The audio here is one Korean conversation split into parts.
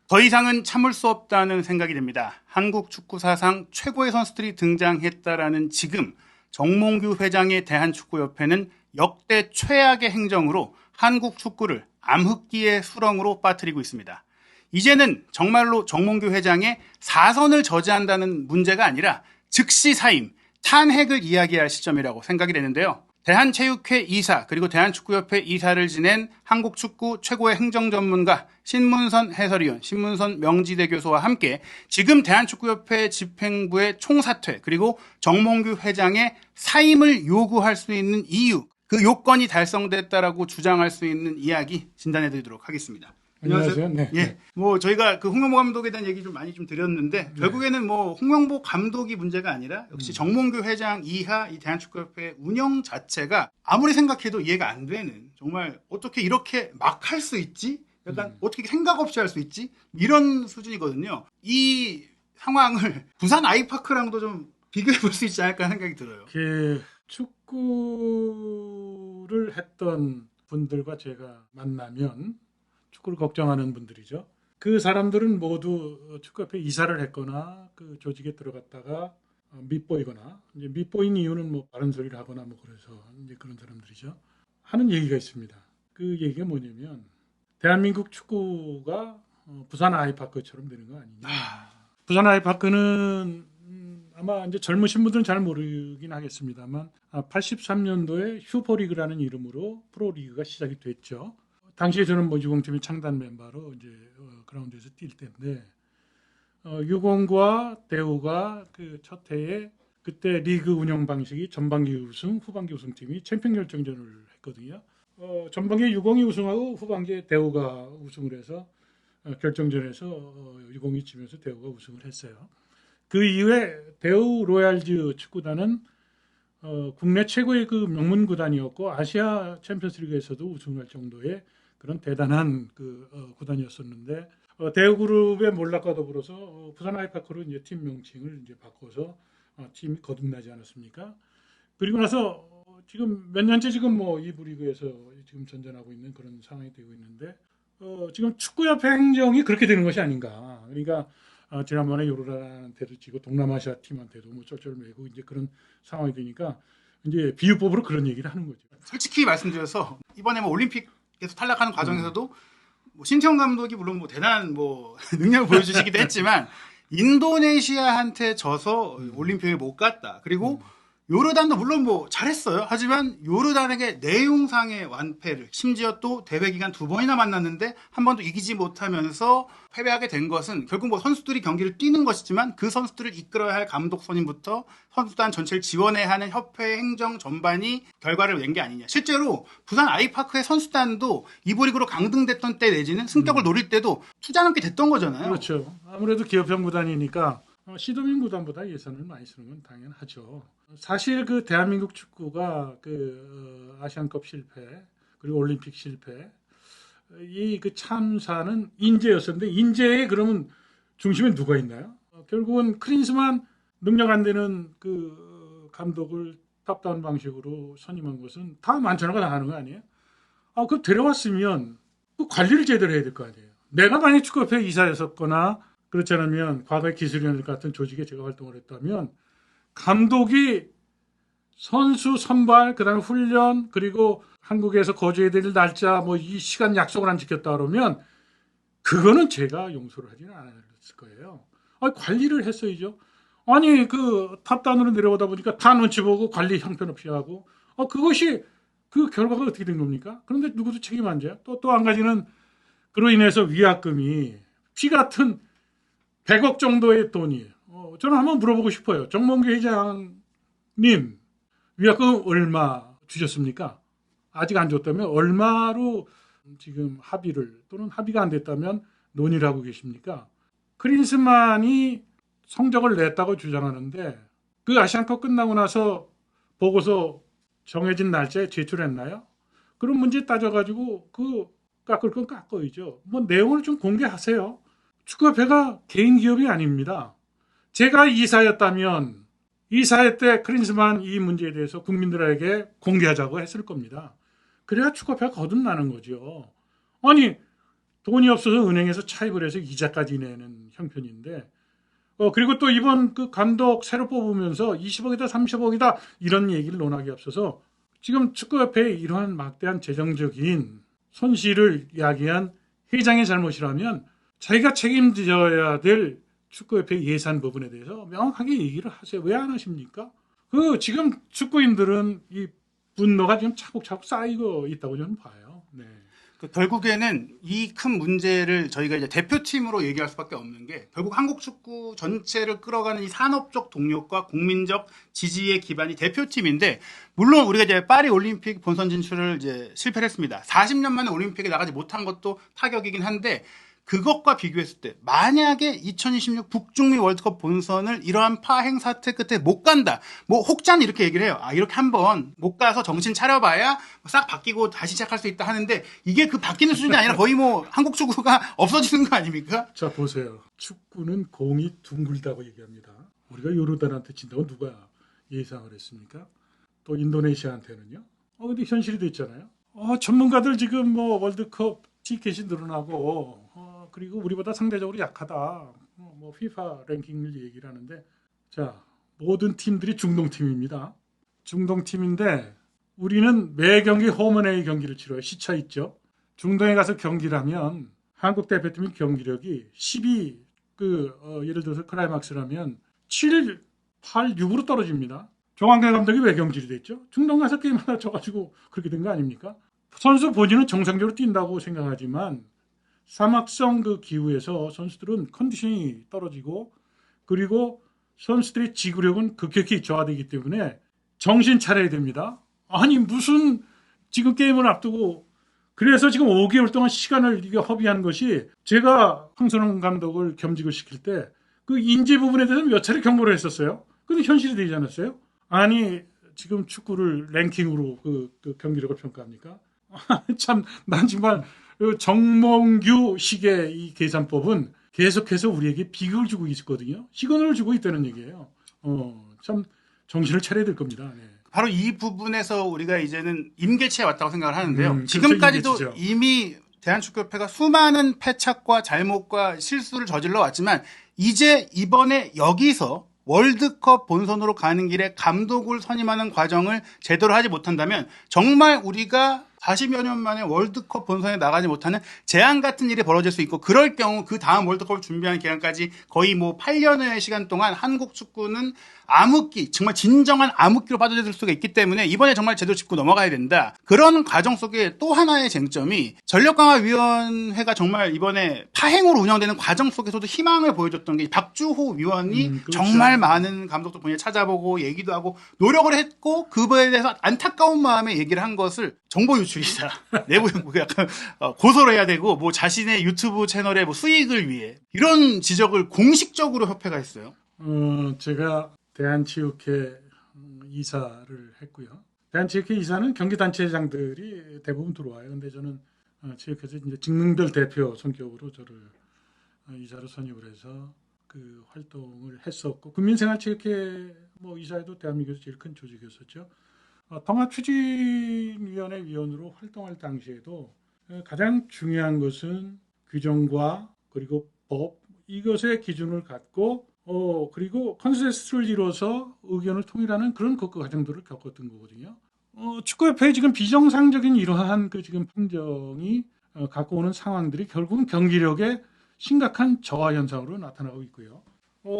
더 이상은 참을 수 없다는 생각이 듭니다. 한국 축구 사상 최고의 선수들이 등장했다라는 지금 정몽규 회장의 대한축구협회는 역대 최악의 행정으로 한국 축구를 암흑기의 수렁으로 빠뜨리고 있습니다. 이제는 정말로 정몽규 회장의 사선을 저지한다는 문제가 아니라 즉시 사임, 탄핵을 이야기할 시점이라고 생각이 되는데요. 대한체육회 이사 그리고 대한축구협회 이사를 지낸 한국축구 최고의 행정전문가 신문선 해설위원, 신문선 명지대 교수와 함께 지금 대한축구협회 집행부의 총사퇴 그리고 정몽규 회장의 사임을 요구할 수 있는 이유, 그 요건이 달성됐다라고 주장할 수 있는 이야기 진단해드리도록 하겠습니다. 안녕하세요. 네. 예, 뭐 저희가 그 홍명보 감독에 대한 얘기 좀 많이 좀 드렸는데 결국에는 뭐 홍명보 감독이 문제가 아니라 역시 정몽규 회장 이하 이 대한축구협회 운영 자체가 아무리 생각해도 이해가 안 되는, 정말 어떻게 이렇게 막 할 수 있지? 약간 어떻게 생각 없이 할 수 있지? 이런 수준이거든요. 이 상황을 부산 아이파크랑도 좀 비교해 볼 수 있지 않을까 생각이 들어요. 그 축구를 했던 분들과 제가 만나면 축구를 걱정하는 분들이죠. 그 사람들은 모두 축구협회 이사를 했거나 그 조직에 들어갔다가 밑보이거나, 이제 밑보인 이유는 뭐 바른 소리를 하거나 뭐 그래서 이제 그런 사람들이죠. 하는 얘기가 있습니다. 그 얘기가 뭐냐면 대한민국 축구가 부산 아이파크처럼 되는 거 아니냐. 부산 아이파크는 아마 이제 젊으신 분들은 잘 모르긴 하겠습니다만 83년도에 휴포리그라는 이름으로 프로리그가 시작이 됐죠. 당시에 저는 뭐 유공팀의 창단 멤버로 이제 그라운드에서 뛸 때인데 유공과 대우가 그 첫 해에 그때 리그 운영 방식이 전반기 우승, 후반기 우승팀이 챔피언 결정전을 했거든요. 전반기에 유공이 우승하고 후반기에 대우가 우승을 해서 결정전에서 유공이 지면서 대우가 우승을 했어요. 그 이후에 대우 로얄즈 축구단은 국내 최고의 그 명문 구단이었고 아시아 챔피언스리그에서도 우승할 정도의 그런 대단한 그 구단이었었는데 대우그룹의 몰락과 더불어서 부산 아이파크로 이제 팀 명칭을 이제 바꿔서 팀이 거듭나지 않았습니까? 그리고 나서 지금 몇 년째 지금 뭐 이부 리그에서 지금 전전하고 있는 그런 상황이 되고 있는데 지금 축구협회 행정이 그렇게 되는 것이 아닌가. 그러니까 지난번에 요르단한테도 지고 동남아시아 팀한테도 뭐 쩔쩔매고 이제 그런 상황이 되니까 이제 비유법으로 그런 얘기를 하는 거죠. 솔직히 말씀드려서 이번에 뭐 올림픽에서 탈락하는 과정에서도 뭐 신태용 감독이 물론 뭐 대단한 뭐 능력을 보여주시기도 했지만 인도네시아한테 져서 올림픽을 못 갔다. 그리고 요르단도 물론 뭐 잘했어요. 하지만 요르단에게 내용상의 완패를, 심지어 또 대회 기간 2번이나 만났는데 한 번도 이기지 못하면서 패배하게 된 것은 결국 뭐 선수들이 경기를 뛰는 것이지만 그 선수들을 이끌어야 할 감독 선임부터 선수단 전체를 지원해야 하는 협회 행정 전반이 결과를 낸 게 아니냐. 실제로 부산 아이파크의 선수단도 이부 리그로 강등됐던 때 내지는 승격을 노릴 때도 투자는 꽤 됐던 거잖아요. 그렇죠. 아무래도 기업형 구단이니까 시도민 구단보다 예산을 많이 쓰는 건 당연하죠. 사실 그 대한민국 축구가 그 아시안컵 실패 그리고 올림픽 실패 이 그 참사는 인재였었는데 인재에 그러면 중심에 누가 있나요? 결국은 크린스만 능력 안 되는 그 감독을 탑다운 방식으로 선임한 것은 다 만천하가 나가는 거 아니에요? 그 데려왔으면 그 관리를 제대로 해야 될 거 아니에요. 내가 만약 축구협회 이사였었거나 그렇지 않으면 과거에 기술위원 같은 조직에 제가 활동을 했다면 감독이 선수 선발, 그다음에 훈련, 그리고 한국에서 거주해야 될 날짜 뭐 이 시간 약속을 안 지켰다 그러면 그거는 제가 용서를 하지는 않았을 거예요. 관리를 했어야죠. 아니 그 탑단으로 내려오다 보니까 다 눈치 보고 관리 형편없이 하고 그것이 그 결과가 어떻게 된 겁니까? 그런데 누구도 책임 안 져요. 또 한 가지는 그로 인해서 위약금이 피 같은 100억 정도의 돈이에요. 저는 한번 물어보고 싶어요. 정몽규 회장님, 위약금 얼마 주셨습니까? 아직 안 줬다면 얼마로 지금 합의를 또는 합의가 안 됐다면 논의를 하고 계십니까? 크린스만이 성적을 냈다고 주장하는데 그 아시안컵 끝나고 나서 보고서 정해진 날짜에 제출했나요? 그런 문제 따져가지고 그 깎을 건 깎아야죠. 뭐 내용을 좀 공개하세요. 축구협회가 개인 기업이 아닙니다. 제가 이사였다면 이사회 때 크린스만 이 문제에 대해서 국민들에게 공개하자고 했을 겁니다. 그래야 축구협회가 거듭나는 거죠. 아니 돈이 없어서 은행에서 차입을 해서 이자까지 내는 형편인데 그리고 또 이번 그 감독 새로 뽑으면서 20억이다 30억이다 이런 얘기를 논하기 앞서서 지금 축구협회에 이러한 막대한 재정적인 손실을 야기한 회장의 잘못이라면 자기가 책임져야 될 축구협회 예산 부분에 대해서 명확하게 얘기를 하세요. 왜 안 하십니까? 지금 축구인들은 이 분노가 지금 차곡차곡 쌓이고 있다고 저는 봐요. 네. 결국에는 이 큰 문제를 저희가 이제 대표팀으로 얘기할 수밖에 없는 게 결국 한국 축구 전체를 끌어가는 이 산업적 동력과 국민적 지지의 기반이 대표팀인데 물론 우리가 이제 파리 올림픽 본선 진출을 이제 실패를 했습니다. 40년 만에 올림픽에 나가지 못한 것도 타격이긴 한데 그것과 비교했을 때 만약에 2026 북중미 월드컵 본선을 이러한 파행 사태 끝에 못 간다. 뭐 혹자는 이렇게 얘기를 해요. 이렇게 한번 못 가서 정신 차려봐야 싹 바뀌고 다시 시작할 수 있다 하는데 이게 그 바뀌는 수준이 아니라 거의 뭐 한국 축구가 없어지는 거 아닙니까? 자 보세요. 축구는 공이 둥글다고 얘기합니다. 우리가 요르단한테 진다고 누가 예상을 했습니까? 또 인도네시아한테는요. 근데 현실이 됐잖아요. 전문가들 지금 뭐 월드컵 티켓이 늘어나고 그리고 우리보다 상대적으로 약하다. 뭐 FIFA 랭킹을 얘기를 하는데 자 모든 팀들이 중동팀입니다. 중동팀인데 우리는 매 경기 홈앤에이 경기를 치러요. 시차 있죠. 중동에 가서 경기를 하면 한국 대표팀의 경기력이 12 예를 들어서 클라이막스라면 7, 8, 6으로 떨어집니다. 조광래 감독이 왜 경질이 됐죠? 중동 가서 게임 하나 져가지고 그렇게 된 거 아닙니까? 선수 본인은 정상적으로 뛴다고 생각하지만 사막성 그 기후에서 선수들은 컨디션이 떨어지고 그리고 선수들의 지구력은 급격히 저하되기 때문에 정신 차려야 됩니다. 아니 무슨 지금 게임을 앞두고 그래서 지금 5개월 동안 시간을 이게 허비한 것이 제가 황선홍 감독을 겸직을 시킬 때 그 인지 부분에 대해서 몇 차례 경고를 했었어요. 근데 현실이 되지 않았어요? 아니 지금 축구를 랭킹으로 그 경기력을 평가합니까? 참 난 정말 정몽규식의 이 계산법은 계속해서 우리에게 비극을 주고 있거든요. 시그널을 주고 있다는 얘기예요. 참 정신을 차려야 될 겁니다. 네. 바로 이 부분에서 우리가 이제는 임계치에 왔다고 생각을 하는데요. 그렇죠, 지금까지도 임계치죠. 이미 대한축구협회가 수많은 패착과 잘못과 실수를 저질러 왔지만 이제 이번에 여기서 월드컵 본선으로 가는 길에 감독을 선임하는 과정을 제대로 하지 못한다면 정말 우리가 40여 년 만에 월드컵 본선에 나가지 못하는 재앙 같은 일이 벌어질 수 있고 그럴 경우 그 다음 월드컵을 준비하는 기간까지 거의 뭐 8년의 시간 동안 한국 축구는 암흑기, 정말 진정한 암흑기로 빠져들 수가 있기 때문에 이번에 정말 제대로 짚고 넘어가야 된다. 그런 과정 속에 또 하나의 쟁점이 전력강화위원회가 정말 이번에 파행으로 운영되는 과정 속에서도 희망을 보여줬던 게 박주호 위원이 그렇죠. 정말 많은 감독들 본인이 찾아보고 얘기도 하고 노력을 했고 그거에 대해서 안타까운 마음에 얘기를 한 것을 정보 유출이다. 내부 약간 고소를 해야 되고 뭐 자신의 유튜브 채널의 뭐 수익을 위해 이런 지적을 공식적으로 협회가 했어요. 제가 대한체육회 이사를 했고요. 대한체육회 이사는 경기단체장들이 대부분 들어와요. 근데 저는 체육회에서 이제 직능별 대표 성격으로 저를 이사로 선임을 해서 그 활동을 했었고 국민생활체육회 뭐 이사에도 대한민국에서 제일 큰 조직이었었죠. 통합추진위원회 위원으로 활동할 당시에도 가장 중요한 것은 규정과 그리고 법 이것의 기준을 갖고 그리고 컨센서스를 이뤄서 의견을 통일하는 그런 그 과정들을 겪었던 거거든요. 축구협회의 지금 비정상적인 이러한 그 지금 판정이 갖고 오는 상황들이 결국은 경기력의 심각한 저하 현상으로 나타나고 있고요.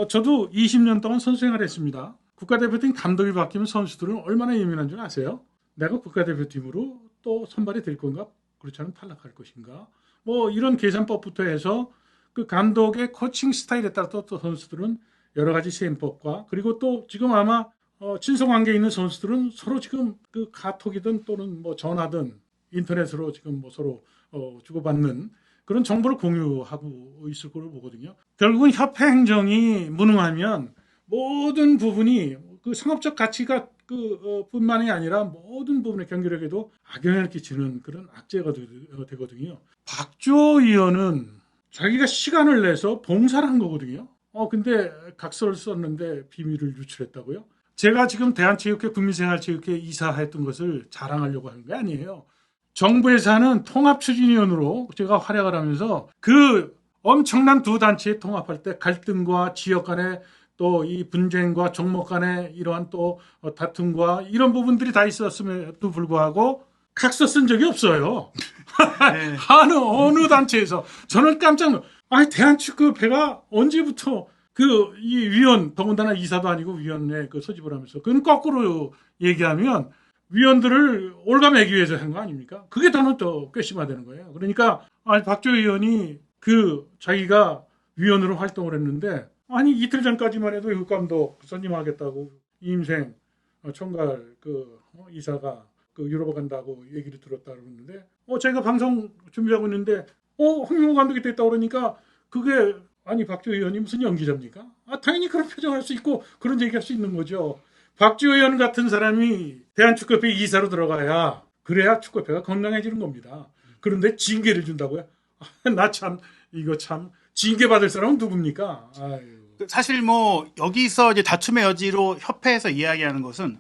저도 20년 동안 선수 생활했습니다. 국가대표팀 감독이 바뀌면 선수들은 얼마나 예민한 줄 아세요? 내가 국가대표팀으로 또 선발이 될 건가? 그렇지 않으면 탈락할 것인가? 뭐 이런 계산법부터 해서 그 감독의 코칭 스타일에 따라 또 선수들은 여러 가지 시행법과 그리고 또 지금 아마 친선 관계에 있는 선수들은 서로 지금 그 카톡이든 또는 뭐 전화든 인터넷으로 지금 뭐 서로 주고받는 그런 정보를 공유하고 있을 거로 보거든요. 결국은 협회 행정이 무능하면 모든 부분이 그 상업적 가치가 뿐만이 아니라 모든 부분의 경기력에도 악영향을 끼치는 그런 악재가 되거든요. 박주호 의원은 자기가 시간을 내서 봉사를 한 거거든요. 근데 각서를 썼는데 비밀을 유출했다고요? 제가 지금 대한체육회 국민생활체육회 이사했던 것을 자랑하려고 하는 게 아니에요. 정부에서 하는 통합추진위원으로 제가 활약을 하면서 그 엄청난 두 단체에 통합할 때 갈등과 지역 간의 또 이 분쟁과 종목 간의 이러한 또 다툼과 이런 부분들이 다 있었음에도 불구하고 각서 쓴 적이 없어요. 네. 어느 단체에서. 저는 깜짝 놀랐어요. 대한축구협회가 언제부터 이 위원, 더군다나 이사도 아니고 위원회 소집을 하면서, 그건 거꾸로 얘기하면 위원들을 올가매기 위해서 한 거 아닙니까? 그게 더 괘씸하다는 거예요. 그러니까, 박주호 의원이 자기가 위원으로 활동을 했는데, 이틀 전까지만 해도 외국 감독 선임하겠다고 이임생 총괄 이사가 유럽 간다고 얘기를 들었다 그러는데, 제가 방송 준비하고 있는데, 홍명보 감독이 됐다고 그러니까, 그게, 박주호 의원이 무슨 연기자입니까? 당연히 그런 표정할 수 있고, 그런 얘기할 수 있는 거죠. 박주호 의원 같은 사람이 대한축구협회 이사로 들어가야, 그래야 축구협회가 건강해지는 겁니다. 그런데 징계를 준다고요? 이거 참, 징계받을 사람은 누굽니까? 아유. 사실 여기서 이제 다툼의 여지로 협회에서 이야기하는 것은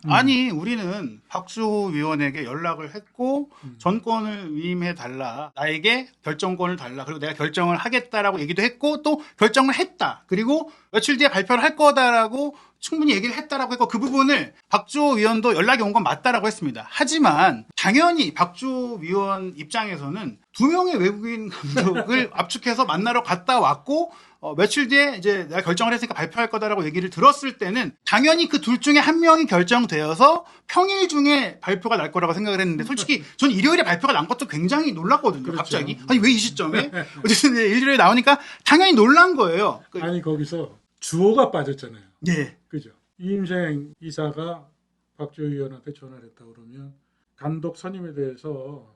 우리는 박주호 위원에게 연락을 했고 전권을 위임해 달라, 나에게 결정권을 달라, 그리고 내가 결정을 하겠다라고 얘기도 했고 또 결정을 했다, 그리고 며칠 뒤에 발표를 할 거다라고 충분히 얘기를 했다라고 했고, 그 부분을 박주호 위원도 연락이 온 건 맞다라고 했습니다. 하지만 당연히 박주호 위원 입장에서는 2명의 외국인 감독을 압축해서 만나러 갔다 왔고, 며칠 뒤에 이제 내가 결정을 했으니까 발표할 거다라고 얘기를 들었을 때는 당연히 그 둘 중에 한 명이 결정되어서 평일 중에 발표가 날 거라고 생각을 했는데, 솔직히 전 일요일에 발표가 난 것도 굉장히 놀랐거든요. 그렇죠. 갑자기 왜 이 시점에? 어쨌든 일요일에 나오니까 당연히 놀란 거예요. 거기서 주호가 빠졌잖아요. 네. 그죠. 이임생 이사가 박주호 의원한테 전화를 했다 그러면, 감독 선임에 대해서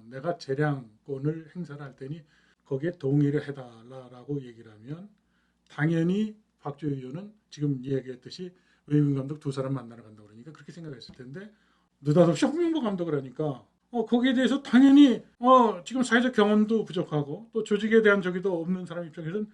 내가 재량권을 행사를 할 테니 거기에 동의를 해달라고 얘기를 하면, 당연히 박주호 의원은 지금 이야기했듯이 외국인 감독 2사람 만나러 간다고 그러니까 그렇게 생각했을 텐데, 느닷없이 홍명보 감독을 하니까 거기에 대해서 당연히 지금 사회적 경험도 부족하고 또 조직에 대한 저기도 없는 사람 입장에서는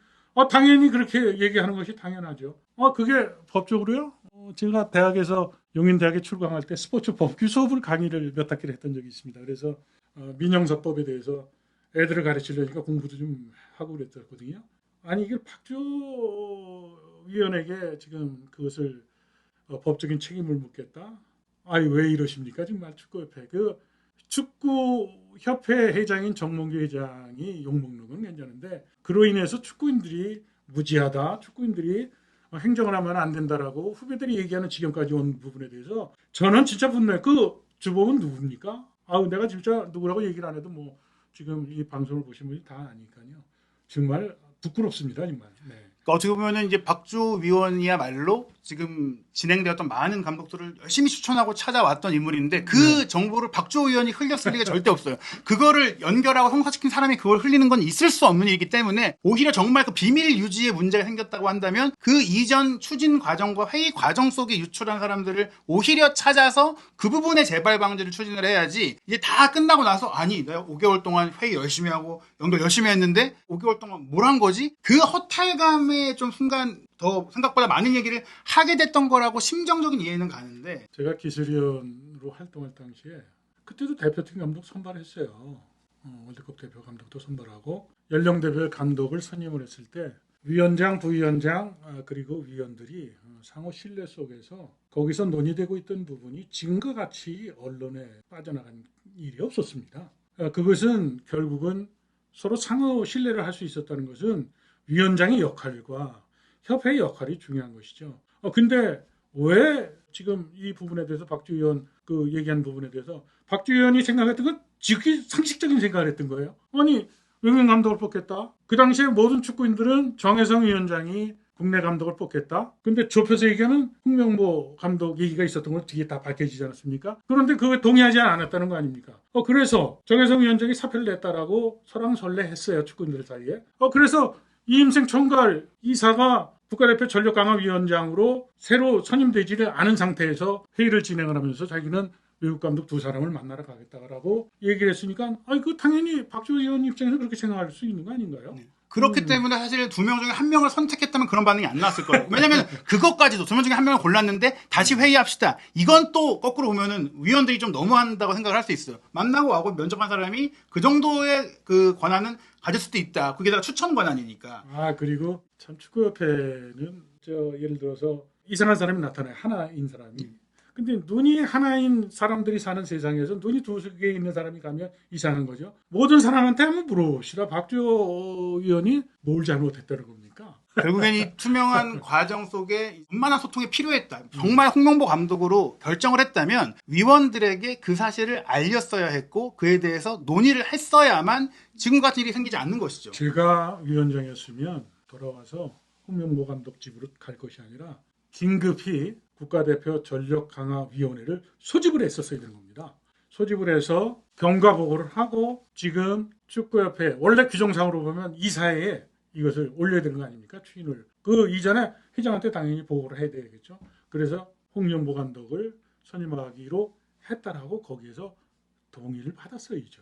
당연히 그렇게 얘기하는 것이 당연하죠. 그게 법적으로요? 제가 대학에서 용인대학에 출강할 때 스포츠 법규 수업을 강의를 몇 학기를 했던 적이 있습니다. 그래서 민영사법에 대해서 애들을 가르치려니까 공부도 좀 하고 그랬거든요. 이게 박주호 위원에게 지금 그것을 법적인 책임을 묻겠다? 왜 이러십니까? 정말 축구협회. 축구협회 회장인 정몽규 회장이 욕먹는 건 괜찮은데, 그로 인해서 축구인들이 무지하다, 축구인들이 행정을 하면 안 된다라고 후배들이 얘기하는 지경까지 온 부분에 대해서 저는 진짜 분노해요. 주범은 누굽니까? 내가 진짜 누구라고 얘기를 안 해도 지금 이 방송을 보신 분이 다 아니까요. 정말 부끄럽습니다, 정말. 네. 어떻게 보면은 이제 박주호 위원이야말로 지금 진행되었던 많은 감독들을 열심히 추천하고 찾아왔던 인물인데, 그 정보를 박주호 위원이 흘렸을 리가 절대 없어요. 그거를 연결하고 성사시킨 사람이 그걸 흘리는 건 있을 수 없는 일이기 때문에, 오히려 정말 비밀 유지에 문제가 생겼다고 한다면 그 이전 추진 과정과 회의 과정 속에 유출한 사람들을 오히려 찾아서 그 부분의 재발 방지를 추진을 해야지, 이제 다 끝나고 나서 내가 5개월 동안 회의 열심히 하고 연결 열심히 했는데 5개월 동안 뭘 한 거지? 그 허탈감에 좀 순간 더 생각보다 많은 얘기를 하게 됐던 거라고 심정적인 이해는 가는데, 제가 기술위원으로 활동할 당시에 그때도 대표팀 감독 선발했어요. 월드컵 대표 감독도 선발하고 연령대별 감독을 선임을 했을 때 위원장, 부위원장 그리고 위원들이 상호 신뢰 속에서 거기서 논의되고 있던 부분이 지금과 같이 언론에 빠져나간 일이 없었습니다. 그것은 결국은 서로 상호 신뢰를 할 수 있었다는 것은 위원장의 역할과 협회의 역할이 중요한 것이죠. 근데 왜 지금 이 부분에 대해서 박주호 의원 얘기한 부분에 대해서 박주호 의원이 생각했던 건 지극히 상식적인 생각을 했던 거예요. 외국인 감독을 뽑겠다. 그 당시에 모든 축구인들은 정혜성 위원장이 국내 감독을 뽑겠다. 근데 좁혀서 얘기하면 홍명보 감독 얘기가 있었던 걸 뒤에 다 밝혀지지 않았습니까? 그런데 그거 동의하지 않았다는 거 아닙니까? 그래서 정혜성 위원장이 사표를 냈다라고 설왕설래했어요, 축구인들 사이에. 그래서 이임생 총괄 이사가 국가대표 전력강화위원장으로 새로 선임되지를 않은 상태에서 회의를 진행을 하면서 자기는 외국 감독 2사람을 만나러 가겠다라고 얘기를 했으니까, 당연히 박주호 의원 입장에서 그렇게 생각할 수 있는 거 아닌가요? 네. 그렇기 때문에 사실 두 명 중에 한 명을 선택했다면 그런 반응이 안 나왔을 거예요. 왜냐면 그것까지도 두 명 중에 한 명을 골랐는데 다시 회의합시다. 이건 또 거꾸로 보면은 위원들이 좀 너무한다고 생각을 할 수 있어요. 만나고 와고 면접한 사람이 그 정도의 그 권한은 가질 수도 있다. 그게 다 추천 권한이니까. 그리고 참 축구협회는 예를 들어서 이상한 사람이 나타나요. 하나인 사람이. 근데 눈이 하나인 사람들이 사는 세상에서 눈이 두 개 있는 사람이 가면 이상한 거죠. 모든 사람한테 한번 물어봅시다. 박주호 의원이 뭘 잘못했다는 겁니까? 결국엔 이 투명한 과정 속에 원만한 소통이 필요했다. 정말 홍명보 감독으로 결정을 했다면 위원들에게 그 사실을 알렸어야 했고 그에 대해서 논의를 했어야만 지금 같은 일이 생기지 않는 것이죠. 제가 위원장이었으면 돌아와서 홍명보 감독 집으로 갈 것이 아니라 긴급히 국가대표 전력강화위원회를 소집을 했었어야 되는 겁니다. 소집을 해서 경과 보고를 하고 지금 축구협회 원래 규정상으로 보면 이사회에 이것을 올려야 되는 거 아닙니까? 추인을. 그 이전에 회장한테 당연히 보고를 해야 되겠죠. 그래서 홍명보 감독을 선임하기로 했다라고 거기에서 동의를 받았어야죠.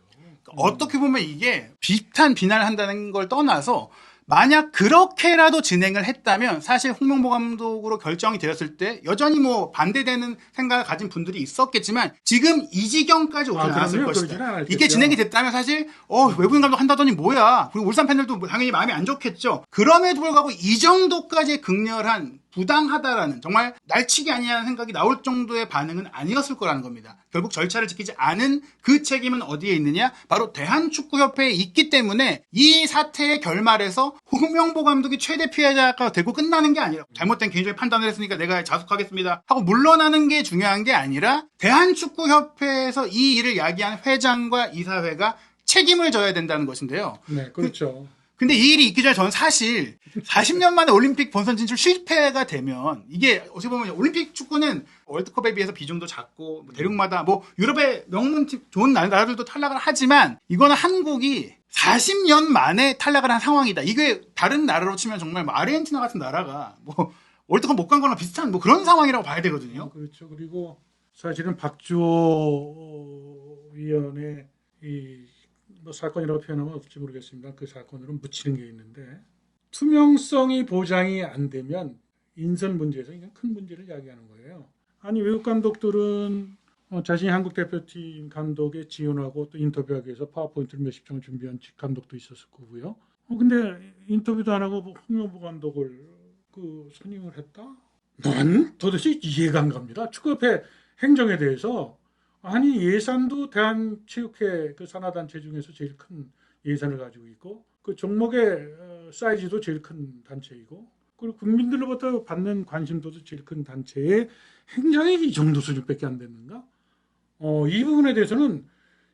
어떻게 보면 이게 비슷한 비난을 한다는 걸 떠나서 만약 그렇게라도 진행을 했다면 사실 홍명보 감독으로 결정이 되었을 때 여전히 뭐 반대되는 생각을 가진 분들이 있었겠지만 지금 이 지경까지 오지 않았을 것이다. 이게 진행이 됐다면 사실 외국인 감독 한다더니 뭐야. 그리고 울산 팬들도 당연히 마음이 안 좋겠죠. 그럼에도 불구하고 이 정도까지 극렬한 부당하다라는 정말 날치기 아니냐는 생각이 나올 정도의 반응은 아니었을 거라는 겁니다. 결국 절차를 지키지 않은 그 책임은 어디에 있느냐? 바로 대한축구협회에 있기 때문에 이 사태의 결말에서 홍명보 감독이 최대 피해자가 되고 끝나는 게 아니라 잘못된 개인적인 판단을 했으니까 내가 자숙하겠습니다 하고 물러나는 게 중요한 게 아니라 대한축구협회에서 이 일을 야기한 회장과 이사회가 책임을 져야 된다는 것인데요. 네, 그렇죠. 근데 이 일이 있기 전에 저는 사실 40년 만에 올림픽 본선 진출 실패가 되면 이게 어떻게 보면 올림픽 축구는 월드컵에 비해서 비중도 작고 대륙마다 뭐 유럽의 명문팀 좋은 나라들도 탈락을 하지만 이거는 한국이 40년 만에 탈락을 한 상황이다. 이게 다른 나라로 치면 정말 뭐 아르헨티나 같은 나라가 뭐 월드컵 못 간 거나 비슷한 뭐 그런 상황이라고 봐야 되거든요. 그렇죠. 그리고 사실은 박주호 위원의 뭐 사건이라고 표현하면 어떨지 모르겠습니다. 그 사건으로 묻히는 게 있는데 투명성이 보장이 안 되면 인선 문제에서 이건 큰 문제를 야기하는 거예요. 아니 외국 감독들은 자신이 한국 대표팀 감독에 지원하고 또 인터뷰하기 위해서 파워포인트를 몇십 장을 준비한 감독도 있었을 거고요. 근데 인터뷰도 안 하고 홍명보 감독을 선임을 했다? 난 도대체 이해가 안 갑니다. 축구협회 행정에 대해서 아니 예산도 대한체육회 그 산하단체 중에서 제일 큰 예산을 가지고 있고 그 종목의 사이즈도 제일 큰 단체이고 그리고 국민들로부터 받는 관심도도 제일 큰 단체의 행정이 이 정도 수준밖에 안 됐는가? 이 부분에 대해서는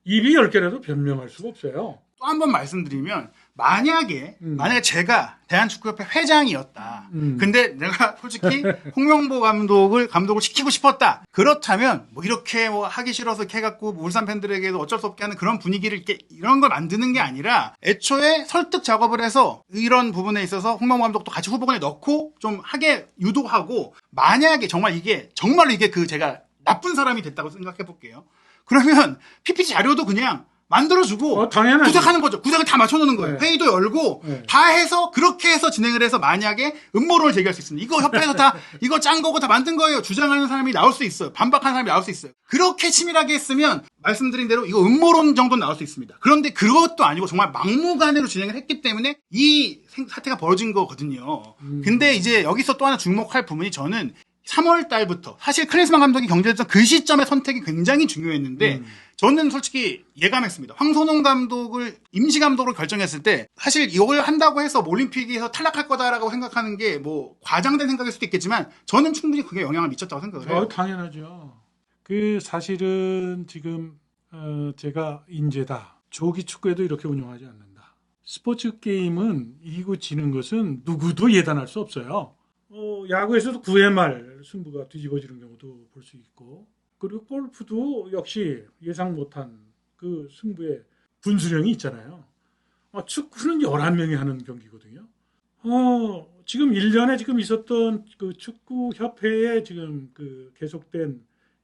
입이 10개라도 변명할 수가 없어요. 또 한 번 말씀드리면 만약에 제가 대한축구협회 회장이었다. 근데 내가 솔직히 홍명보 감독을 시키고 싶었다. 그렇다면 뭐 이렇게 뭐 하기 싫어서 이렇게 해갖고 뭐 울산 팬들에게도 어쩔 수 없게 하는 그런 분위기를 이런 걸 만드는 게 아니라 애초에 설득 작업을 해서 이런 부분에 있어서 홍명보 감독도 같이 후보군에 넣고 좀 하게 유도하고 만약에 정말로 이게 제가 나쁜 사람이 됐다고 생각해 볼게요. 그러면 PPT 자료도 그냥 만들어주고 당연하지. 구색하는 거죠. 구색을 다 맞춰놓는 거예요. 네. 회의도 열고 네. 다 해서 그렇게 해서 진행을 해서 만약에 음모론을 제기할 수 있습니다. 이거 협회에서 다 이거 짠 거고 다 만든 거예요. 주장하는 사람이 나올 수 있어요. 반박하는 사람이 나올 수 있어요. 그렇게 치밀하게 했으면 말씀드린 대로 이거 음모론 정도는 나올 수 있습니다. 그런데 그것도 아니고 정말 막무가내로 진행을 했기 때문에 이 사태가 벌어진 거거든요. 근데 이제 여기서 또 하나 주목할 부분이 저는 3월 달부터 사실 클린스만 감독이 경질했던 그 시점의 선택이 굉장히 중요했는데 저는 솔직히 예감했습니다. 황선홍 감독을 임시감독으로 결정했을 때 사실 이걸 한다고 해서 올림픽에서 탈락할 거다라고 생각하는 게 뭐 과장된 생각일 수도 있겠지만 저는 충분히 그게 영향을 미쳤다고 생각을 해요. 당연하죠. 사실은 지금 제가 인재다. 조기 축구에도 이렇게 운영하지 않는다. 스포츠 게임은 이기고 지는 것은 누구도 예단할 수 없어요. 야구에서도 9회 말 승부가 뒤집어지는 경우도 볼 수 있고 그리고 골프도 역시 예상 못한 그 승부의 분수령이 있잖아요. 축구는 11명이 하는 경기거든요. 지금 1년에 지금 있었던 그 축구협회의 지금 그 계속된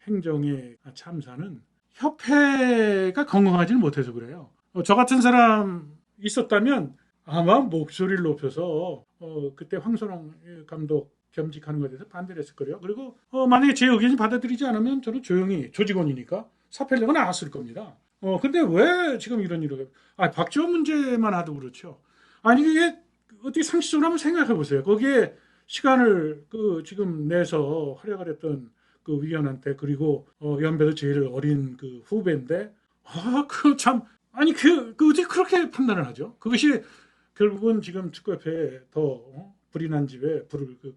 행정의 참사는 협회가 건강하지는 못해서 그래요. 저 같은 사람 있었다면 아마 목소리를 높여서 그때 황선홍 감독 겸직하는 것에 대해서 반대를 했을 거예요. 그리고 만약에 제 의견이 받아들이지 않으면 저는 조용히 조직원이니까 사퇴하려고 나왔을 겁니다. 근데 왜 지금 이런 일을 박지원 문제만 하도 그렇죠. 아니 이게 어떻게 상식적으로 한번 생각해 보세요. 거기에 시간을 지금 내서 활약을 했던 그 위원한테 그리고 연배도 제일 어린 그 후배인데 그 참 아니 어떻게 그렇게 판단을 하죠? 그것이 결국은 지금 축구협회에 더 불이 난 집에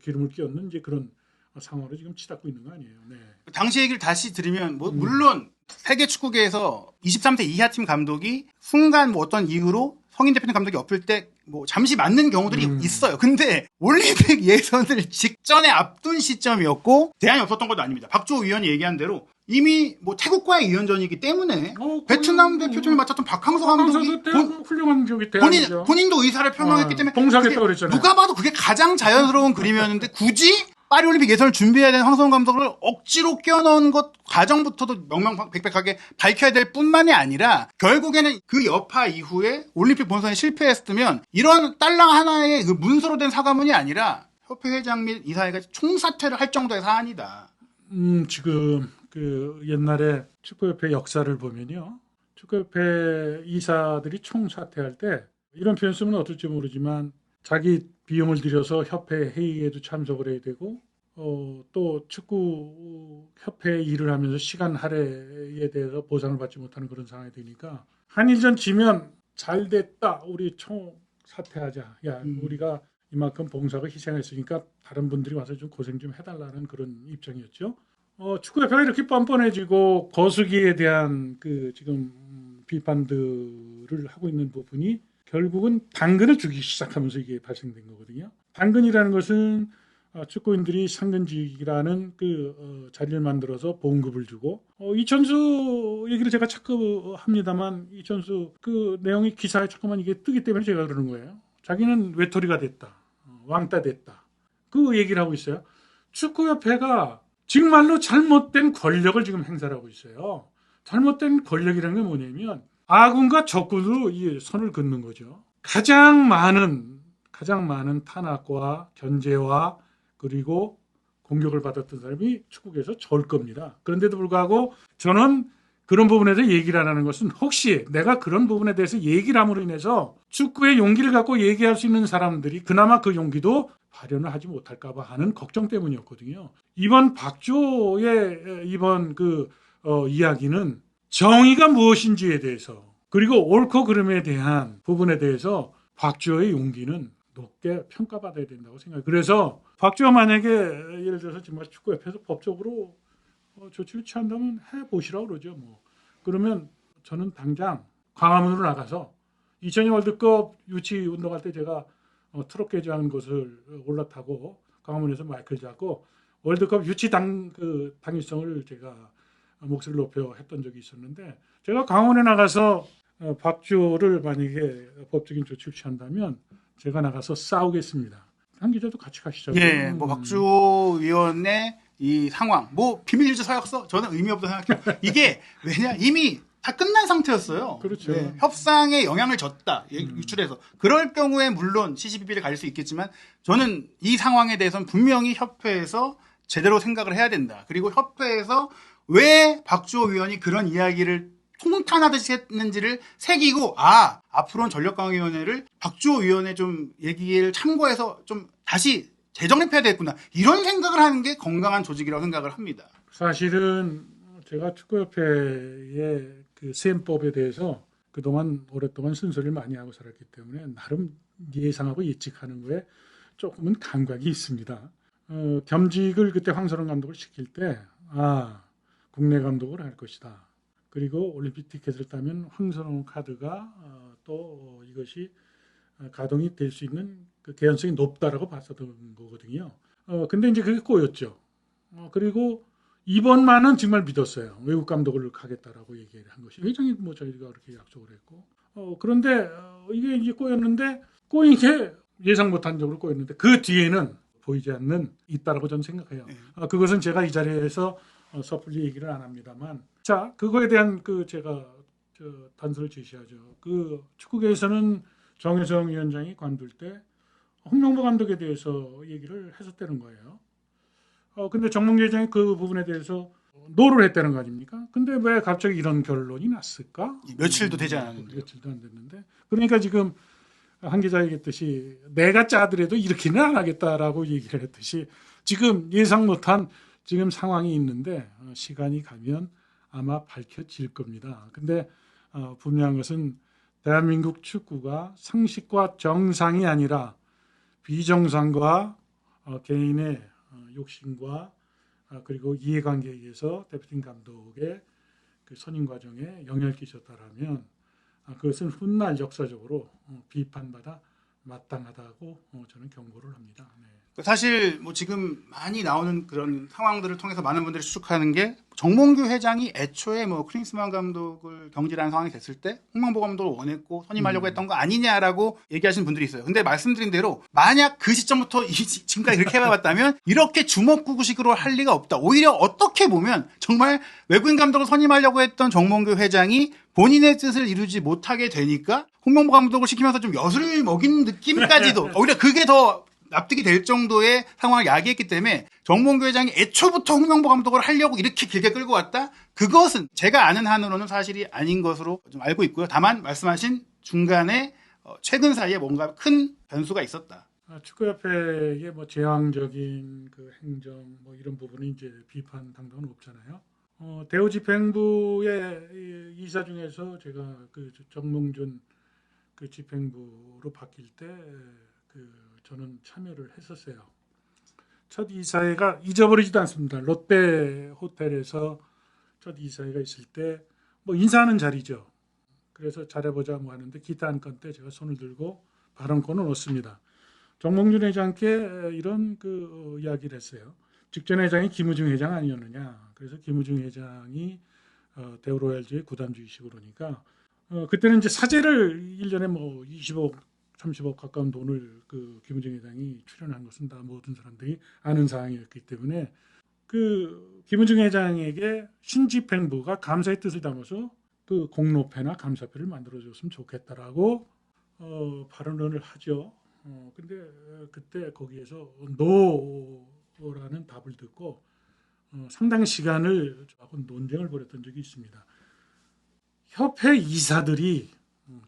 기름을 끼얹는 이제 그런 상황으로 지금 치닫고 있는 거 아니에요. 네. 당시 얘기를 다시 드리면 물론 세계 축구계에서 23세 이하 팀 감독이 순간 어떤 이유로 성인 대표팀 감독이 없을 때 잠시 맞는 경우들이 있어요. 근데 올림픽 예선을 직전에 앞둔 시점이었고 대안이 없었던 것도 아닙니다. 박주호 위원이 얘기한 대로 이미 태국과의 2연전이기 때문에 베트남 대표팀을 맡았던 박항서 감독이 훌륭한 기억이 대안이죠. 본인도 의사를 표명했기 때문에 봉사하겠다고 그랬잖아요. 누가 봐도 그게 가장 자연스러운 그림이었는데 굳이 파리올림픽 예선을 준비해야 되는 황선홍 감독을 억지로 껴넣은 것 과정부터도 명명백백하게 밝혀야 될 뿐만이 아니라 결국에는 그 여파 이후에 올림픽 본선에 실패했으면 이런 딸랑 하나의 그 문서로 된 사과문이 아니라 협회 회장 및 이사회가 총사퇴를 할 정도의 사안이다. 지금 그 옛날에 축구협회 역사를 보면요. 축구협회 이사들이 총사퇴할 때 이런 표현 쓰면 어떨지 모르지만 자기 비용을 들여서 협회 회의에도 참석을 해야 되고 또 축구협회 일을 하면서 시간 할애에 대해서 보상을 받지 못하는 그런 상황이 되니까 한일전 지면 잘 됐다. 우리 총사퇴하자. 야 우리가 이만큼 봉사가 희생했으니까 다른 분들이 와서 좀 고생 좀 해달라는 그런 입장이었죠. 축구협회가 이렇게 뻔뻔해지고 거수기에 대한 그 지금 비판들을 하고 있는 부분이 결국은 당근을 주기 시작하면서 이게 발생된 거거든요. 당근이라는 것은 축구인들이 상근직이라는 자리를 만들어서 봉급을 주고 이천수 얘기를 제가 자꾸 합니다만 이천수 그 내용이 기사에 자꾸만 이게 뜨기 때문에 제가 그러는 거예요. 자기는 외톨이가 됐다. 왕따 됐다. 그 얘기를 하고 있어요. 축구협회가 정말로 잘못된 권력을 지금 행사를 하고 있어요. 잘못된 권력이라는 게 뭐냐면 아군과 적군으로 이 선을 긋는 거죠. 가장 많은 탄압과 견제와 그리고 공격을 받았던 사람이 축구계에서 저일 겁니다. 그런데도 불구하고 저는 그런 부분에 대해서 얘기를 안 하는 것은 혹시 내가 그런 부분에 대해서 얘기를 함으로 인해서 축구의 용기를 갖고 얘기할 수 있는 사람들이 그나마 그 용기도 발현을 하지 못할까 봐 하는 걱정 때문이었거든요. 이번 박주호의 이번 이야기는 정의가 무엇인지에 대해서 그리고 옳고 그름에 대한 부분에 대해서 박주호의 용기는 높게 평가받아야 된다고 생각해요. 그래서 박주호 만약에 예를 들어서 정말 축구협회에서 법적으로 조치를 취한다면 해보시라고 그러죠. 그러면 저는 당장 광화문으로 나가서 2002 월드컵 유치 운동할 때 제가 트롯 개조하는 곳을 올라타고 광화문에서 마이크를 잡고 월드컵 유치 당위성을 제가 목소리를 높여 했던 적이 있었는데 제가 강원에 나가서 박주호를 만약에 법적인 조치를 취한다면 제가 나가서 싸우겠습니다. 한 기자도 같이 가시죠. 예, 박주호 위원의 이 상황, 비밀유지 서약서 저는 의미 없다고 생각해요. 이게 왜냐 이미 다 끝난 상태였어요. 그렇죠. 네, 협상에 영향을 줬다 유출해서 그럴 경우에 물론 CCBB를 갈 수 있겠지만 저는 이 상황에 대해서는 분명히 협회에서 제대로 생각을 해야 된다. 그리고 협회에서 왜 박주호 위원이 그런 이야기를 통탄하듯이 했는지를 새기고 앞으로는 전력강화위원회를 박주호 위원의 좀 얘기를 참고해서 좀 다시 재정립해야 되겠구나. 이런 생각을 하는 게 건강한 조직이라고 생각을 합니다. 사실은 제가 축구협회의 그 시행법에 대해서 그동안 오랫동안 순서를 많이 하고 살았기 때문에 나름 예상하고 예측하는 거에 조금은 감각이 있습니다. 겸직을 그때 황선홍 감독을 시킬 때 국내 감독을 할 것이다. 그리고 올림픽 티켓을 따면 황선홍 카드가 또 이것이 가동이 될 수 있는 그 개연성이 높다라고 봤었던 거거든요. 근데 이제 그게 꼬였죠. 그리고 이번만은 정말 믿었어요. 외국 감독을 가겠다라고 얘기를 한 것이 회장이 저희가 그렇게 약속을 했고 그런데 이게 이제 꼬였는데 꼬인 게 예상 못한 적으로 꼬였는데 그 뒤에는 보이지 않는 있다라고 저는 생각해요. 그것은 제가 이 자리에서 섣불리 얘기를 안 합니다만 자 그거에 대한 제가 단서를 제시하죠. 축구계에서는 정혜성 위원장이 관둘 때 홍명보 감독에 대해서 얘기를 했었다는 거예요. 근데 정몽규 회장이 그 부분에 대해서 노를 했다는 거 아닙니까? 근데 왜 갑자기 이런 결론이 났을까? 며칠도 되지 않았는데. 며칠도 안 됐는데. 그러니까 지금 한 기자 얘기했듯이 내가 짜더라도 이렇게는 안 하겠다라고 얘기를 했듯이 지금 예상 못한 지금 상황이 있는데 시간이 가면 아마 밝혀질 겁니다. 근데 분명한 것은 대한민국 축구가 상식과 정상이 아니라 비정상과 개인의 욕심과 그리고 이해관계에 의해서 대표팀 감독의 그 선임 과정에 영향을 끼쳤다라면 그것은 훗날 역사적으로 비판받아 마땅하다고 저는 경고를 합니다. 네. 사실 뭐 지금 많이 나오는 그런 상황들을 통해서 많은 분들이 추측하는 게 정몽규 회장이 애초에 뭐 클린스만 감독을 경질하는 상황이 됐을 때 홍명보 감독을 원했고 선임하려고 했던 거 아니냐라고 얘기하시는 분들이 있어요. 근데 말씀드린 대로 만약 그 시점부터 지금까지 그렇게 해봤다면 이렇게 주먹구구식으로 할 리가 없다. 오히려 어떻게 보면 정말 외국인 감독을 선임하려고 했던 정몽규 회장이 본인의 뜻을 이루지 못하게 되니까 홍명보 감독을 시키면서 좀 엿을 먹인 느낌까지도 오히려 그게 더 납득이 될 정도의 상황을 야기했기 때문에 정몽규 회장이 애초부터 홍명보 감독을 하려고 이렇게 길게 끌고 왔다? 그것은 제가 아는 한으로는 사실이 아닌 것으로 좀 알고 있고요. 다만 말씀하신 중간에 최근 사이에 뭔가 큰 변수가 있었다. 축구협회의 뭐 제왕적인 그 행정 뭐 이런 부분은 이제 비판 당당은 없잖아요. 대우집행부의 이사 중에서 제가 그 정몽준 그 집행부로 바뀔 때 저는 참여를 했었어요. 첫 이사회가 잊어버리지도 않습니다. 롯데 호텔에서 첫 이사회가 있을 때 뭐 인사하는 자리죠. 그래서 잘해보자 뭐 하는데 기타 한 건 때 제가 손을 들고 발언권을 얻습니다. 정몽준 회장께 이런 그 이야기를 했어요. 직전 회장이 김우중 회장 아니었느냐. 그래서 김우중 회장이 대우로얄즈의 구단주이시고 그러니까 그때는 이제 사재를 1년에 뭐 20억 30억 가까운 돈을 그 김우중 회장이 출연한 것은 다 모든 사람들이 아는 사항이었기 때문에 그 김우중 회장에게 신집행부가 감사의 뜻을 담아서 그 공로패나 감사패를 만들어줬으면 좋겠다라고 발언을 하죠. 근데 그때 거기에서 노라는 답을 듣고 상당 시간을 하고 논쟁을 벌였던 적이 있습니다. 협회 이사들이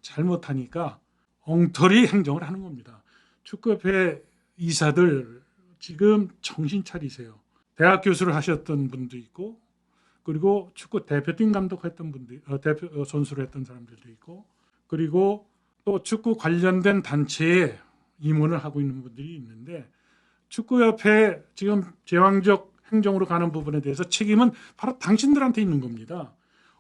잘못하니까 엉터리 행정을 하는 겁니다. 축구협회 이사들 지금 정신 차리세요. 대학 교수를 하셨던 분도 있고 그리고 축구 대표팀 감독했던 분들, 대표 선수를 했던 사람들도 있고 그리고 또 축구 관련된 단체에 임원을 하고 있는 분들이 있는데 축구협회 지금 제왕적 행정으로 가는 부분에 대해서 책임은 바로 당신들한테 있는 겁니다.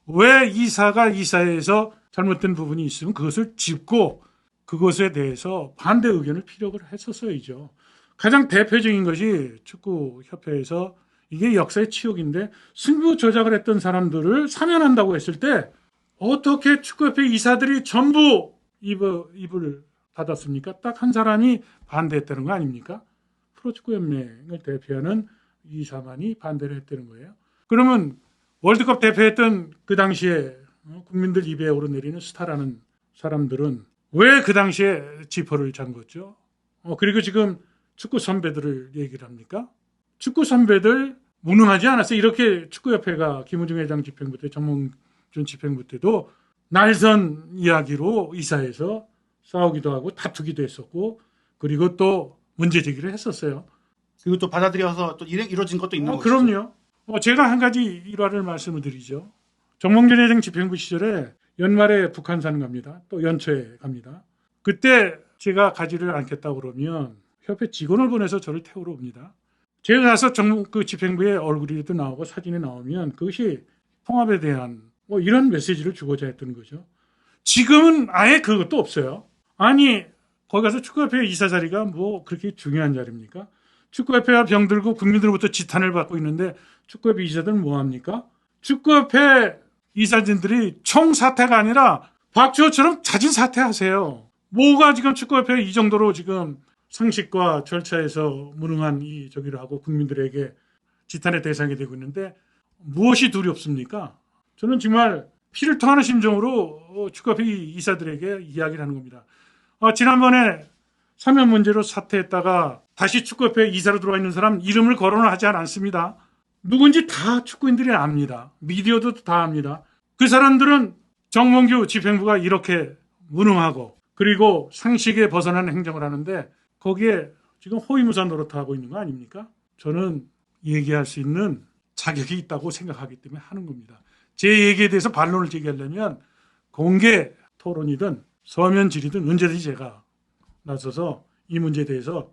왜 이사가 이사회에서 잘못된 부분이 있으면 그것을 짚고 그것에 대해서 반대 의견을 피력을 했었어야죠. 가장 대표적인 것이 축구협회에서 이게 역사의 치욕인데 승부 조작을 했던 사람들을 사면한다고 했을 때 어떻게 축구협회 이사들이 전부 입을 닫았습니까? 딱 한 사람이 반대했다는 거 아닙니까? 프로축구연맹을 대표하는 이사만이 반대를 했다는 거예요. 그러면 월드컵 대표했던 그 당시에 국민들 입에 오르내리는 스타라는 사람들은 왜 그 당시에 지퍼를 잠궜죠? 그리고 지금 축구 선배들을 얘기를 합니까? 축구 선배들 무능하지 않았어요. 이렇게 축구협회가 김우중 회장 집행부 때 정몽준 집행부 때도 날선 이야기로 이사해서 싸우기도 하고 다투기도 했었고 그리고 또 문제 제기를 했었어요. 그리고 또 받아들여서 또 이루어진 것도 있는 거죠. 그럼요. 제가 한 가지 일화를 말씀을 드리죠. 정몽준 회장 집행부 시절에 연말에 북한산 갑니다. 또 연초에 갑니다. 그때 제가 가지를 않겠다고 그러면 협회 직원을 보내서 저를 태우러 옵니다. 제가 가서 그 집행부에 얼굴이라도 나오고 사진이 나오면 그것이 통합에 대한 뭐 이런 메시지를 주고자 했던 거죠. 지금은 아예 그것도 없어요. 아니 거기 가서 축구협회 이사 자리가 뭐 그렇게 중요한 자리입니까? 축구협회가 병들고 국민들로부터 지탄을 받고 있는데 축구협회 이사들은 뭐합니까? 축구협회 이사진들이 총사퇴가 아니라 박주호처럼 자진 사퇴하세요. 뭐가 지금 축구협회 이 정도로 지금 상식과 절차에서 무능한 이 저기를 하고 국민들에게 지탄의 대상이 되고 있는데 무엇이 두렵습니까? 저는 정말 피를 토하는 심정으로 축구협회 이사들에게 이야기를 하는 겁니다. 지난번에 사면 문제로 사퇴했다가 다시 축구협회 이사로 들어와 있는 사람 이름을 거론을 하지 않습니다. 누군지 다 축구인들이 압니다. 미디어도 다 압니다. 그 사람들은 정몽규 집행부가 이렇게 무능하고 그리고 상식에 벗어나는 행정을 하는데 거기에 지금 호위무사 노릇하고 있는 거 아닙니까? 저는 얘기할 수 있는 자격이 있다고 생각하기 때문에 하는 겁니다. 제 얘기에 대해서 반론을 제기하려면 공개 토론이든 서면 질의든 언제든지 제가 나서서 이 문제에 대해서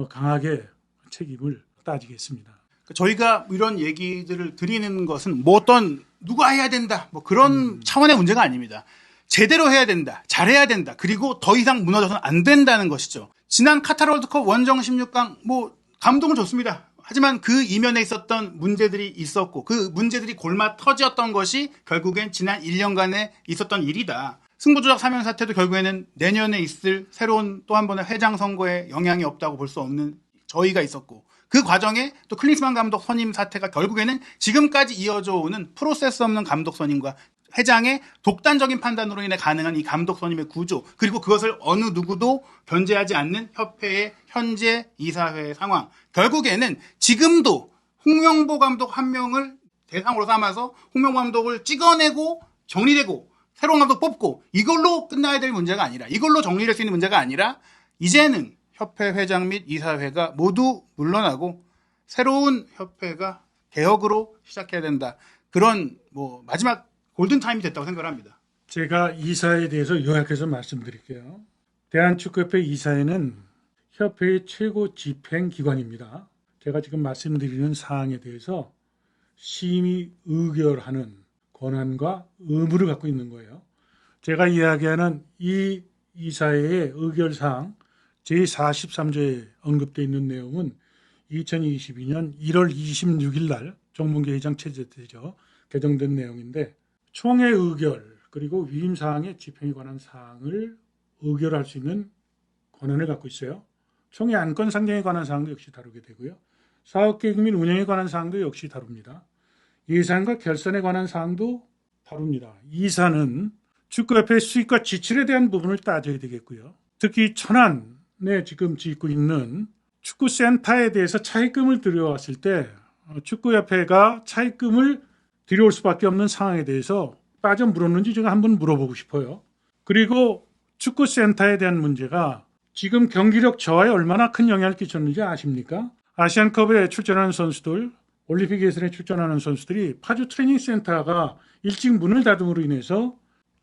강하게 책임을 따지겠습니다. 저희가 이런 얘기들을 드리는 것은 뭐 어떤 누가 해야 된다 뭐 그런 차원의 문제가 아닙니다. 제대로 해야 된다, 잘해야 된다, 그리고 더 이상 무너져서는 안 된다는 것이죠. 지난 카타르 월드컵 원정 16강 뭐 감동은 좋습니다. 하지만 그 이면에 있었던 문제들이 있었고 그 문제들이 골마 터졌던 것이 결국엔 지난 1년간에 있었던 일이다. 승부조작 사면 사태도 결국에는 내년에 있을 새로운 또 한 번의 회장 선거에 영향이 없다고 볼 수 없는 저희가 있었고 그 과정에 또 클린스만 감독 선임 사태가 결국에는 지금까지 이어져 오는 프로세스 없는 감독 선임과 회장의 독단적인 판단으로 인해 가능한 이 감독 선임의 구조 그리고 그것을 어느 누구도 견제하지 않는 협회의 현재 이사회의 상황 결국에는 지금도 홍명보 감독 한 명을 대상으로 삼아서 홍명보 감독을 찍어내고 정리되고 새로운 감독 뽑고 이걸로 끝나야 될 문제가 아니라 이걸로 정리될 수 있는 문제가 아니라 이제는 협회 회장 및 이사회가 모두 물러나고 새로운 협회가 개혁으로 시작해야 된다. 그런 뭐 마지막 골든타임이 됐다고 생각을 합니다. 제가 이사에 대해서 요약해서 말씀드릴게요. 대한축구협회 이사회는 협회의 최고 집행기관입니다. 제가 지금 말씀드리는 사항에 대해서 심의 의결하는 권한과 의무를 갖고 있는 거예요. 제가 이야기하는 이 이사회의 의결사항 제43조에 언급되어 있는 내용은 2022년 1월 26일 날 정몽규 회장 체제되죠. 개정된 내용인데 총회 의결 그리고 위임사항의 집행에 관한 사항을 의결할 수 있는 권한을 갖고 있어요. 총회 안건 상정에 관한 사항도 역시 다루게 되고요. 사업계획 및 운영에 관한 사항도 역시 다룹니다. 예산과 결산에 관한 사항도 다룹니다. 이사는 축구협회 수익과 지출에 대한 부분을 따져야 되겠고요. 특히 천안에 지금 짓고 있는 축구센터에 대해서 차입금을 들여왔을 때 축구협회가 차입금을 들여올 수밖에 없는 상황에 대해서 빠져 물었는지 제가 한번 물어보고 싶어요. 그리고 축구센터에 대한 문제가 지금 경기력 저하에 얼마나 큰 영향을 끼쳤는지 아십니까? 아시안컵에 출전하는 선수들, 올림픽 예선에 출전하는 선수들이 파주 트레이닝 센터가 일찍 문을 닫음으로 인해서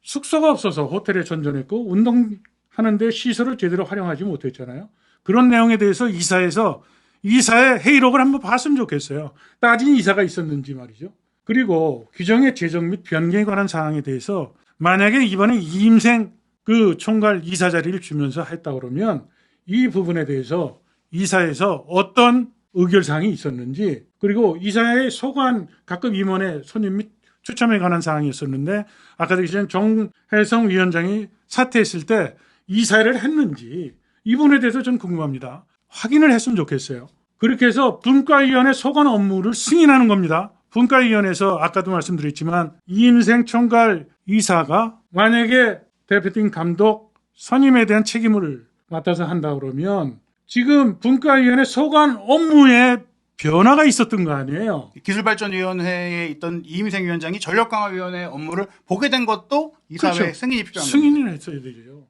숙소가 없어서 호텔에 전전했고 운동하는데 시설을 제대로 활용하지 못했잖아요. 그런 내용에 대해서 이사의 회의록을 한번 봤으면 좋겠어요. 따진 이사가 있었는지 말이죠. 그리고 규정의 제정 및 변경에 관한 사항에 대해서 만약에 이번에 이임생 그 총괄 이사 자리를 주면서 했다 그러면 이 부분에 대해서 이사에서 어떤 의결사항이 있었는지 그리고 이사의 소관 각급 임원의 선임 및 추첨에 관한 사항이 있었는데 아까도 얘기한 정혜성 위원장이 사퇴했을 때 이사를 했는지 이 부분에 대해서 좀 궁금합니다. 확인을 했으면 좋겠어요. 그렇게 해서 분과위원회 소관 업무를 승인하는 겁니다. 분과위원회에서 아까도 말씀드렸지만 이임생 총괄 이사가 만약에 대표팀 감독 선임에 대한 책임을 맡아서 한다 그러면 지금 분과위원회 소관 업무에 변화가 있었던 거 아니에요. 기술발전위원회에 있던 이임생 위원장이 전력강화위원회 업무를 보게 된 것도 이사회 그렇죠. 승인이 필요합니다. 승인을 했어야 되죠.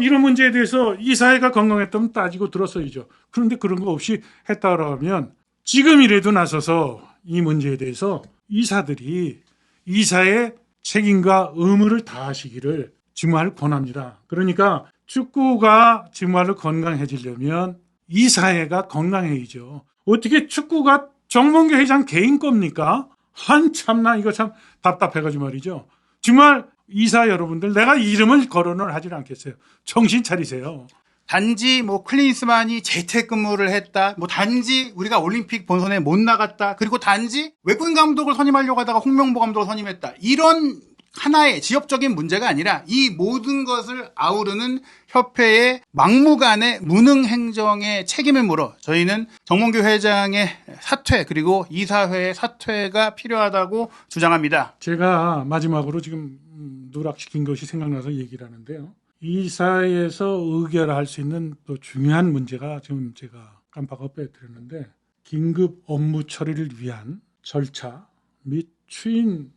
이런 문제에 대해서 이사회가 건강했다면 따지고 들었어야죠. 그런데 그런 거 없이 했다 그러면 지금이라도 나서서 이 문제에 대해서 이사들이 이사의 책임과 의무를 다하시기를 정말 권합니다. 그러니까 축구가 정말로 건강해지려면 이사회가 건강해야죠. 어떻게 축구가 정몽규 회장 개인 겁니까? 한참나 이거 참 답답해가지고 말이죠. 정말 이사 여러분들 내가 이름을 거론을 하질 않겠어요. 정신 차리세요. 단지 뭐 클린스만이 재택근무를 했다. 뭐 단지 우리가 올림픽 본선에 못 나갔다. 그리고 단지 외국인 감독을 선임하려고 하다가 홍명보 감독을 선임했다. 이런 하나의 지역적인 문제가 아니라 이 모든 것을 아우르는 협회의 막무가내 무능 행정의 책임을 물어 저희는 정몽규 회장의 사퇴 그리고 이사회의 사퇴가 필요하다고 주장합니다. 제가 마지막으로 지금 누락시킨 것이 생각나서 얘기를 하는데요. 이사회에서 의결할 수 있는 또 중요한 문제가 지금 제가 깜빡 빼드렸는데 긴급 업무 처리를 위한 절차 및 추인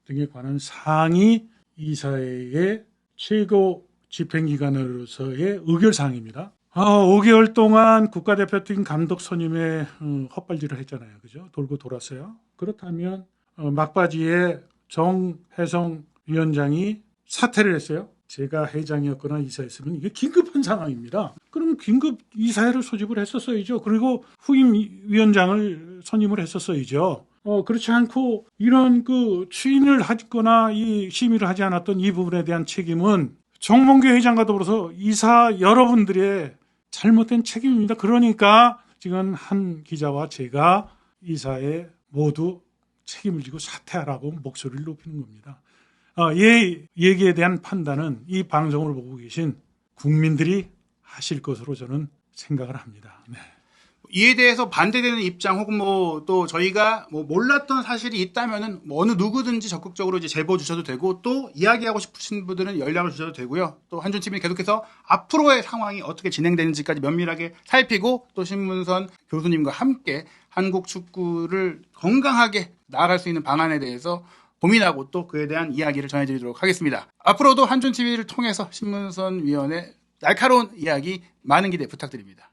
등에 관한 사항이 이사회의 최고 집행기관으로서의 의결사항입니다. 5개월 동안 국가대표팀 감독 선임에 헛발질을 했잖아요. 그죠? 돌고 돌았어요. 그렇다면 막바지에 정혜성 위원장이 사퇴를 했어요. 제가 회장이었거나 이사였으면 이게 긴급한 상황입니다. 그러면 긴급 이사회를 소집을 했었어야죠. 그리고 후임 위원장을 선임을 했었어야죠. 그렇지 않고 이런 그 추인을 하거나 이 심의를 하지 않았던 이 부분에 대한 책임은 정몽규 회장과 더불어서 이사 여러분들의 잘못된 책임입니다. 그러니까 지금 한 기자와 제가 이사에 모두 책임을 지고 사퇴하라고 목소리를 높이는 겁니다. 얘기에 대한 판단은 이 방송을 보고 계신 국민들이 하실 것으로 저는 생각을 합니다. 네. 이에 대해서 반대되는 입장 혹은 또 저희가 몰랐던 사실이 있다면은 어느 누구든지 적극적으로 이제 제보 주셔도 되고 또 이야기하고 싶으신 분들은 연락을 주셔도 되고요. 또 한준TV는 계속해서 앞으로의 상황이 어떻게 진행되는지까지 면밀하게 살피고 또 신문선 교수님과 함께 한국 축구를 건강하게 나아갈 수 있는 방안에 대해서 고민하고 또 그에 대한 이야기를 전해드리도록 하겠습니다. 앞으로도 한준TV를 통해서 신문선 위원의 날카로운 이야기 많은 기대 부탁드립니다.